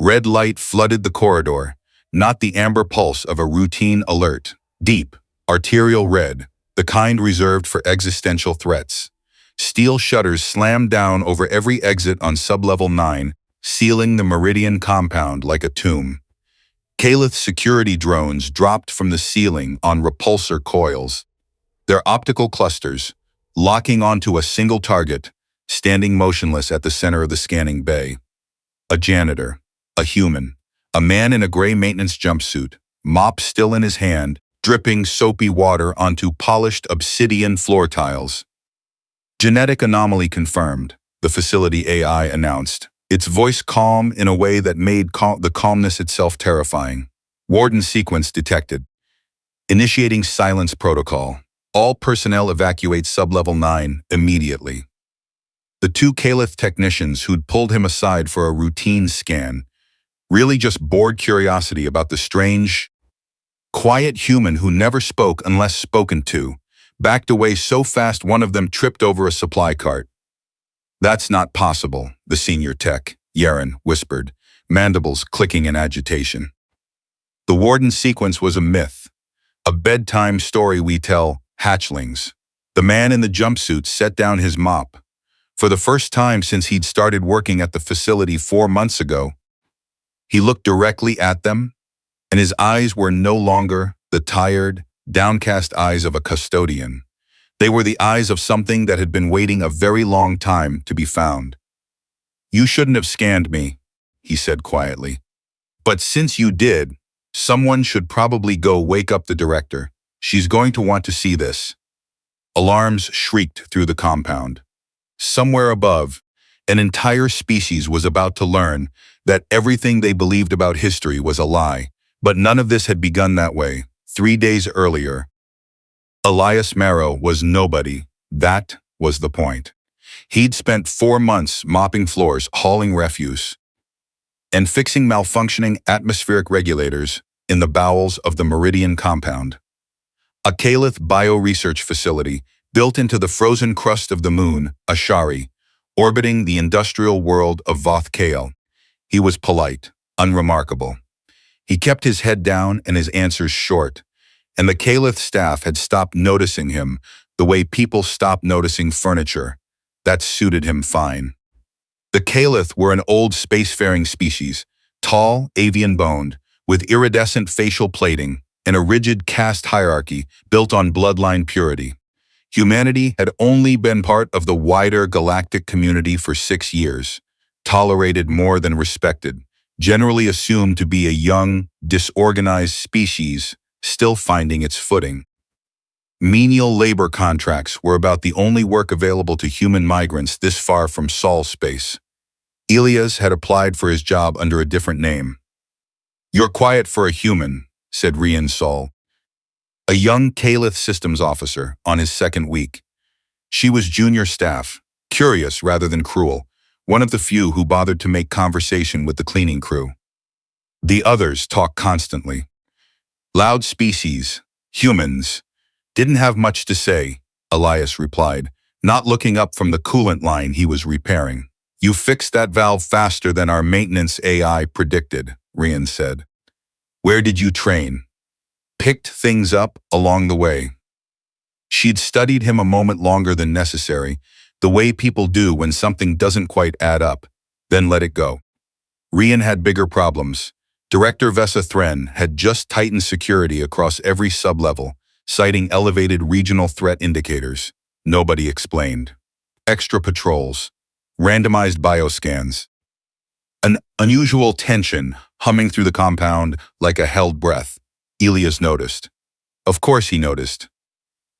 Red light flooded the corridor, not the amber pulse of a routine alert. Deep, arterial red, the kind reserved for existential threats. Steel shutters slammed down over every exit on sublevel 9, sealing the Meridian Compound like a tomb. Kaelith security drones dropped from the ceiling on repulsor coils, their optical clusters, locking onto a single target, standing motionless at the center of the scanning bay. A janitor, a human, a man in a gray maintenance jumpsuit, mop still in his hand, dripping soapy water onto polished obsidian floor tiles. Genetic anomaly confirmed, the facility AI announced, its voice calm in a way that made the calmness itself terrifying. Warden Sequence detected. Initiating silence protocol. All personnel evacuate sublevel 9 immediately. The two Kaelith technicians who'd pulled him aside for a routine scan, really just bored curiosity about the strange, quiet human who never spoke unless spoken to, backed away so fast one of them tripped over a supply cart. "That's not possible," the senior tech, Yaren, whispered, mandibles clicking in agitation. The Warden Sequence was a myth, a bedtime story we tell hatchlings. The man in the jumpsuit set down his mop. For the first time since he'd started working at the facility 4 months ago, he looked directly at them, and his eyes were no longer the tired, downcast eyes of a custodian. They were the eyes of something that had been waiting a very long time to be found. "You shouldn't have scanned me," he said quietly. "But since you did, someone should probably go wake up the director. She's going to want to see this." Alarms shrieked through the compound. Somewhere above, an entire species was about to learn that everything they believed about history was a lie, but none of this had begun that way. 3 days earlier, Elias Marrow was nobody. That was the point. He'd spent 4 months mopping floors, hauling refuse, and fixing malfunctioning atmospheric regulators in the bowels of the Meridian Compound, a Kaelith bioresearch facility built into the frozen crust of the moon, Ashari, orbiting the industrial world of Voth Kael. He was polite, unremarkable. He kept his head down and his answers short, and the Kaelith staff had stopped noticing him the way people stop noticing furniture. That suited him fine. The Kaelith were an old spacefaring species, tall, avian-boned, with iridescent facial plating and a rigid caste hierarchy built on bloodline purity. Humanity had only been part of the wider galactic community for 6 years, tolerated more than respected, generally assumed to be a young, disorganized species still finding its footing. Menial labor contracts were about the only work available to human migrants this far from Sol space. Elias had applied for his job under a different name. "You're quiet for a human," said Rian Sol, a young Kaelith systems officer on his 2nd week. She was junior staff, curious rather than cruel, one of the few who bothered to make conversation with the cleaning crew. The others talked constantly. Loud species, humans, didn't have much to say, Elias replied, not looking up from the coolant line he was repairing. "You fixed that valve faster than our maintenance AI predicted," Rian said. "Where did you train?" "Picked things up along the way." She'd studied him a moment longer than necessary, the way people do when something doesn't quite add up, then let it go. Rian had bigger problems. Director Vesa Thren had just tightened security across every sublevel, citing elevated regional threat indicators. Nobody explained. Extra patrols. Randomized bioscans. An unusual tension humming through the compound like a held breath. Elias noticed. Of course he noticed.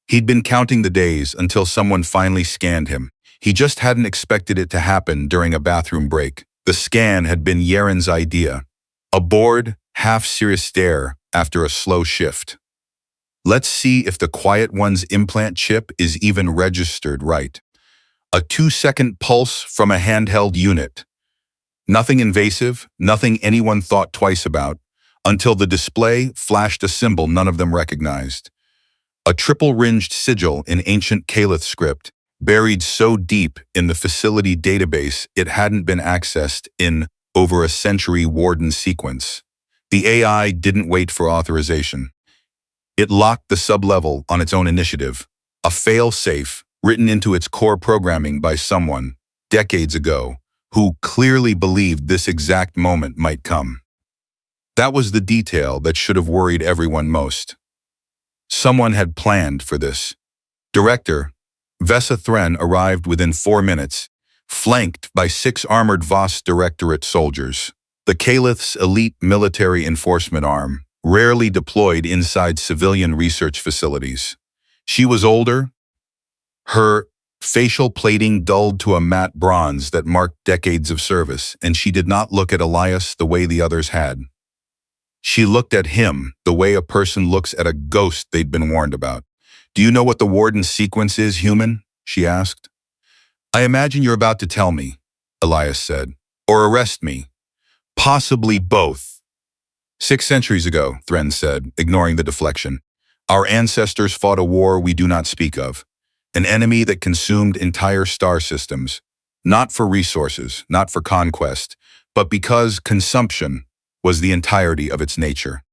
He'd been counting the days until someone finally scanned him. He just hadn't expected it to happen during a bathroom break. The scan had been Yaren's idea. A bored, half-serious stare after a slow shift. Let's see if the Quiet One's implant chip is even registered right. A 2-second pulse from a handheld unit. Nothing invasive, nothing anyone thought twice about, until the display flashed a symbol none of them recognized. A triple-ringed sigil in ancient Kaelith script, buried so deep in the facility database it hadn't been accessed in over a century Warden Sequence. The AI didn't wait for authorization. It locked the sublevel on its own initiative, a fail-safe written into its core programming by someone, decades ago, who clearly believed this exact moment might come. That was the detail that should have worried everyone most. Someone had planned for this. Director Vesa Thren arrived within 4 minutes, flanked by 6 armored Voss Directorate soldiers. The Kaelith's elite military enforcement arm, rarely deployed inside civilian research facilities. She was older, her facial plating dulled to a matte bronze that marked decades of service, and she did not look at Elias the way the others had. She looked at him the way a person looks at a ghost they'd been warned about. "Do you know what the Warden Sequence is, human?" she asked. "I imagine you're about to tell me," Elias said. "Or arrest me. Possibly both." 6 centuries ago, Thren said, ignoring the deflection, "our ancestors fought a war we do not speak of. An enemy that consumed entire star systems. Not for resources, not for conquest, but because consumption was the entirety of its nature.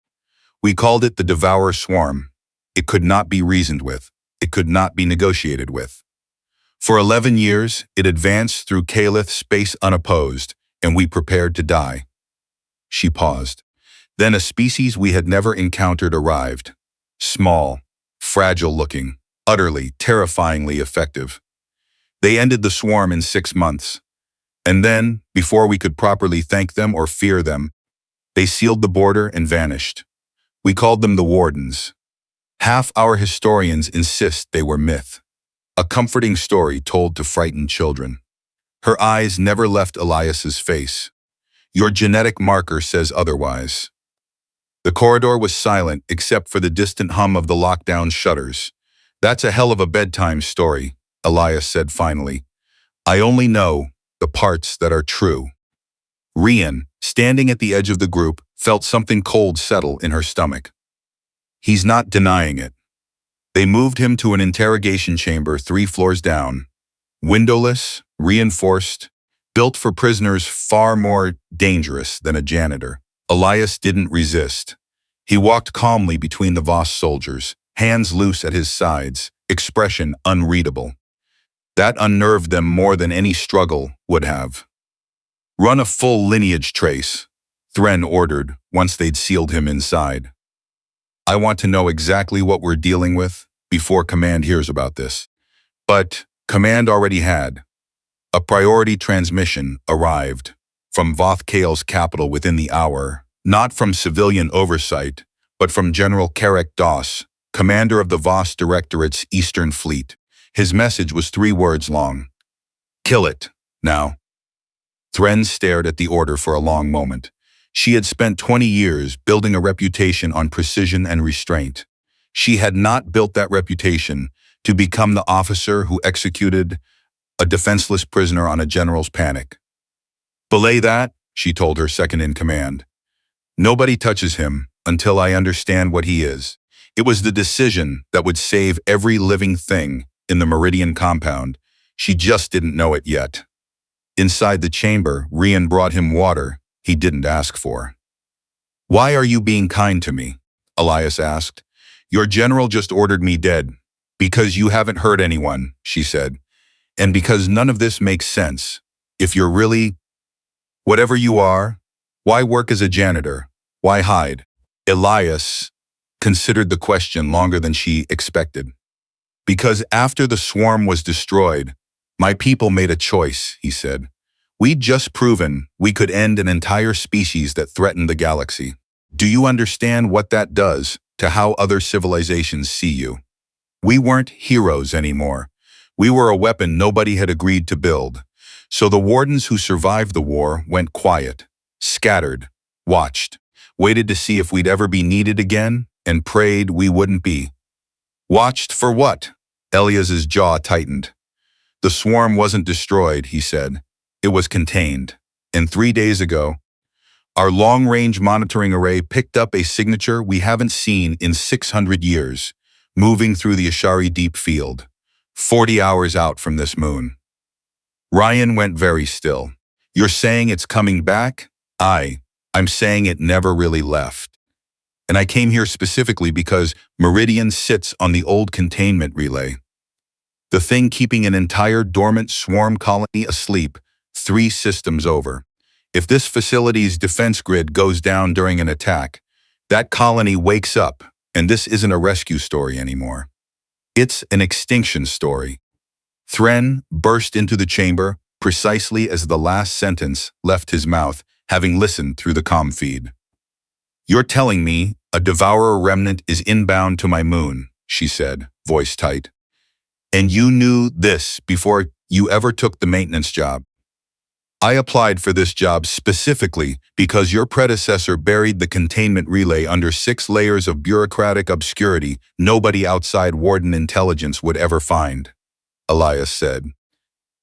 We called it the Devourer swarm. It could not be reasoned with. It could not be negotiated with. For 11 years, it advanced through Kaelith space unopposed, and we prepared to die." She paused. Then a species we had never encountered arrived. Small, fragile-looking, utterly, terrifyingly effective. They ended the swarm in 6 months. And then, before we could properly thank them or fear them, they sealed the border and vanished. We called them the Wardens. Half our historians insist they were myth. A comforting story told to frightened children. Her eyes never left Elias's face. "Your genetic marker says otherwise." The corridor was silent except for the distant hum of the lockdown shutters. "That's a hell of a bedtime story," Elias said finally. "I only know the parts that are true." Rian, standing at the edge of the group, felt something cold settle in her stomach. He's not denying it. They moved him to an interrogation chamber 3 floors down. Windowless, reinforced, built for prisoners far more dangerous than a janitor. Elias didn't resist. He walked calmly between the Voss soldiers, hands loose at his sides, expression unreadable. That unnerved them more than any struggle would have. "Run a full lineage trace," Thren ordered once they'd sealed him inside. "I want to know exactly what we're dealing with before Command hears about this." But Command already had. A priority transmission arrived from Voth Kael's capital within the hour, not from civilian oversight, but from General Karek Doss, commander of the Voss Directorate's Eastern Fleet. His message was 3 words long. "Kill it, now." Thren stared at the order for a long moment. She had spent 20 years building a reputation on precision and restraint. She had not built that reputation to become the officer who executed a defenseless prisoner on a general's panic. "Belay that," she told her second-in-command. "Nobody touches him until I understand what he is." It was the decision that would save every living thing in the Meridian Compound. She just didn't know it yet. Inside the chamber, Rian brought him water he didn't ask for. "Why are you being kind to me?" Elias asked. "Your general just ordered me dead." "Because you haven't hurt anyone," she said. "And because none of this makes sense. If you're really whatever you are, why work as a janitor? Why hide?" Elias considered the question longer than she expected. "Because after the swarm was destroyed, my people made a choice," he said. "We'd just proven we could end an entire species that threatened the galaxy. Do you understand what that does to how other civilizations see you? We weren't heroes anymore. We were a weapon nobody had agreed to build. So the Wardens who survived the war went quiet, scattered, watched, waited to see if we'd ever be needed again, and prayed we wouldn't be." "Watched for what?" Elias's jaw tightened. "The swarm wasn't destroyed," he said. "It was contained. And 3 days ago, our long-range monitoring array picked up a signature we haven't seen in 600 years, moving through the Ashari deep field, 40 hours out from this moon." Ryan went very still. You're saying it's coming back? I'm saying it never really left. And I came here specifically because Meridian sits on the old containment relay. The thing keeping an entire dormant swarm colony asleep 3 systems over. If this facility's defense grid goes down during an attack, that colony wakes up, and this isn't a rescue story anymore. It's an extinction story. Thren burst into the chamber precisely as the last sentence left his mouth, having listened through the comm feed. You're telling me a Devourer remnant is inbound to my moon, she said, voice tight. And you knew this before you ever took the maintenance job. I applied for this job specifically because your predecessor buried the containment relay under 6 layers of bureaucratic obscurity nobody outside Warden intelligence would ever find, Elias said.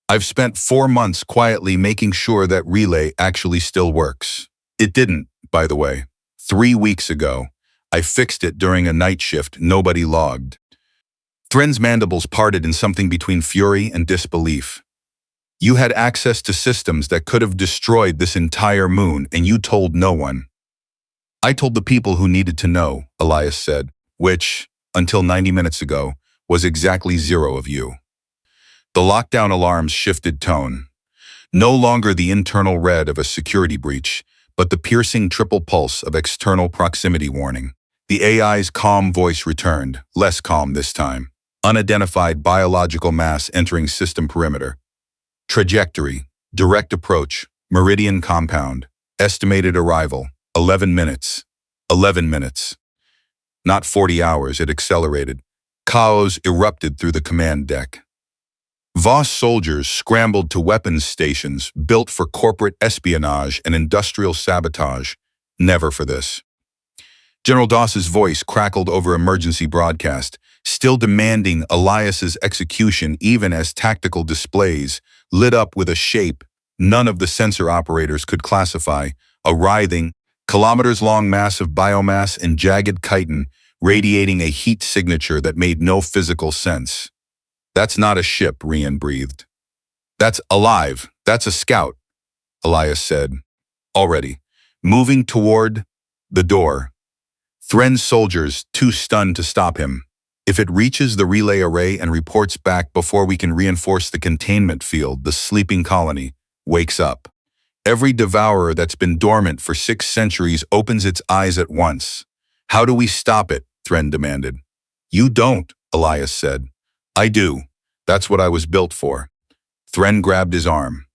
I've spent 4 months quietly making sure that relay actually still works. It didn't, by the way. 3 weeks ago, I fixed it during a night shift nobody logged. Thren's mandibles parted in something between fury and disbelief. You had access to systems that could have destroyed this entire moon, and you told no one. I told the people who needed to know, Elias said, which, until 90 minutes ago, was exactly 0 of you. The lockdown alarms shifted tone. No longer the internal red of a security breach, but the piercing triple pulse of external proximity warning. The AI's calm voice returned, less calm this time. Unidentified biological mass entering system perimeter. Trajectory, direct approach, Meridian Compound. Estimated arrival, 11 minutes. 11 minutes. Not 40 hours, it accelerated. Chaos erupted through the command deck. Voss soldiers scrambled to weapons stations built for corporate espionage and industrial sabotage. Never for this. General Doss's voice crackled over emergency broadcast, still demanding Elias's execution even as tactical displays lit up with a shape none of the sensor operators could classify, a writhing, kilometers-long mass of biomass and jagged chitin radiating a heat signature that made no physical sense. That's not a ship, Rian breathed. That's alive. That's a scout, Elias said. Already, moving toward the door. Thren's soldiers, too stunned to stop him. If it reaches the relay array and reports back before we can reinforce the containment field, the sleeping colony wakes up. Every Devourer that's been dormant for 6 centuries opens its eyes at once. How do we stop it? Thren demanded. You don't, Elias said. I do. That's what I was built for. Thren grabbed his arm.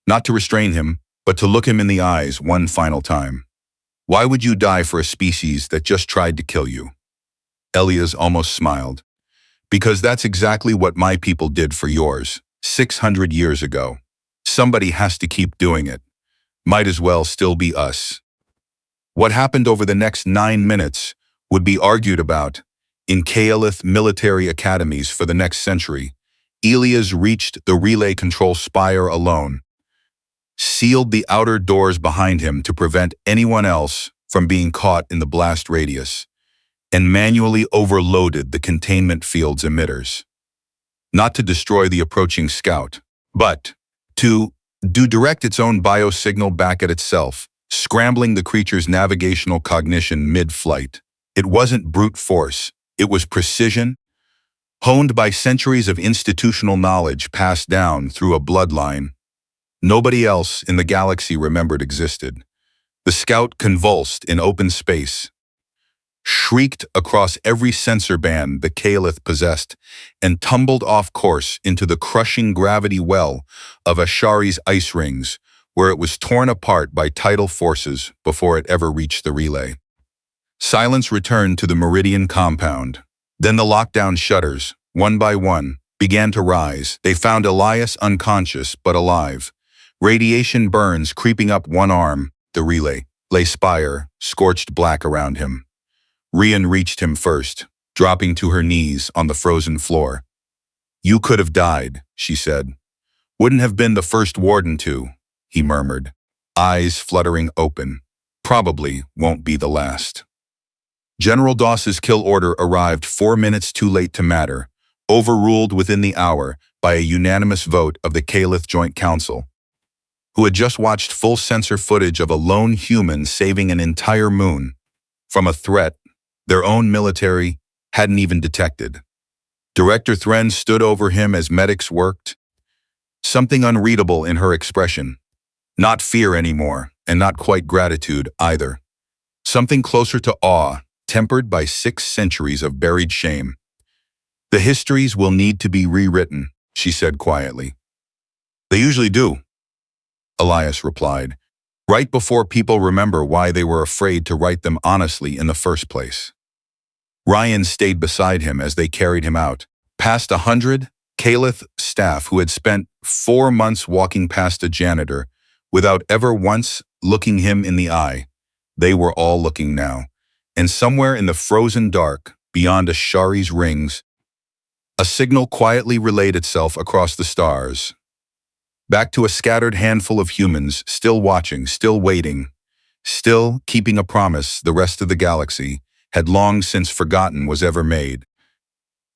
Not to restrain him, but to look him in the eyes one final time. Why would you die for a species that just tried to kill you? Elias almost smiled. Because that's exactly what my people did for yours, 600 years ago. Somebody has to keep doing it. Might as well still be us. What happened over the next 9 minutes would be argued about in Kaelith military academies for the next century. Elias reached the relay control spire alone, sealed the outer doors behind him to prevent anyone else from being caught in the blast radius, and manually overloaded the containment field's emitters. Not to destroy the approaching scout, but to direct its own biosignal back at itself, scrambling the creature's navigational cognition mid-flight. It wasn't brute force, it was precision, honed by centuries of institutional knowledge passed down through a bloodline nobody else in the galaxy remembered existed. The scout convulsed in open space, shrieked across every sensor band the Kaelith possessed, and tumbled off course into the crushing gravity well of Ashari's ice rings, where it was torn apart by tidal forces before it ever reached the relay. Silence returned to the Meridian Compound. Then the lockdown shutters, one by one, began to rise. They found Elias unconscious but alive. Radiation burns creeping up one arm, the relay, lay spire, scorched black around him. Rian reached him first, dropping to her knees on the frozen floor. You could have died, she said. Wouldn't have been the first Warden to, he murmured, eyes fluttering open. Probably won't be the last. General Doss's kill order arrived 4 minutes too late to matter, overruled within the hour by a unanimous vote of the Kaelith Joint Council. who had just watched full sensor footage of a lone human saving an entire moon from a threat their own military hadn't even detected. Director Thren stood over him as medics worked, something unreadable in her expression. Not fear anymore, and not quite gratitude either. Something closer to awe, tempered by 6 centuries of buried shame. The histories will need to be rewritten, she said quietly. They usually do, Elias replied, right before people remember why they were afraid to write them honestly in the first place. Ryan stayed beside him as they carried him out, past 100 Kaelith staff who had spent 4 months walking past a janitor without ever once looking him in the eye. They were all looking now, and somewhere in the frozen dark, beyond Ashari's rings, a signal quietly relayed itself across the stars. Back to a scattered handful of humans, still watching, still waiting, still keeping a promise the rest of the galaxy had long since forgotten was ever made.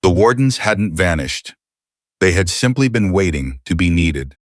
The Wardens hadn't vanished. They had simply been waiting to be needed.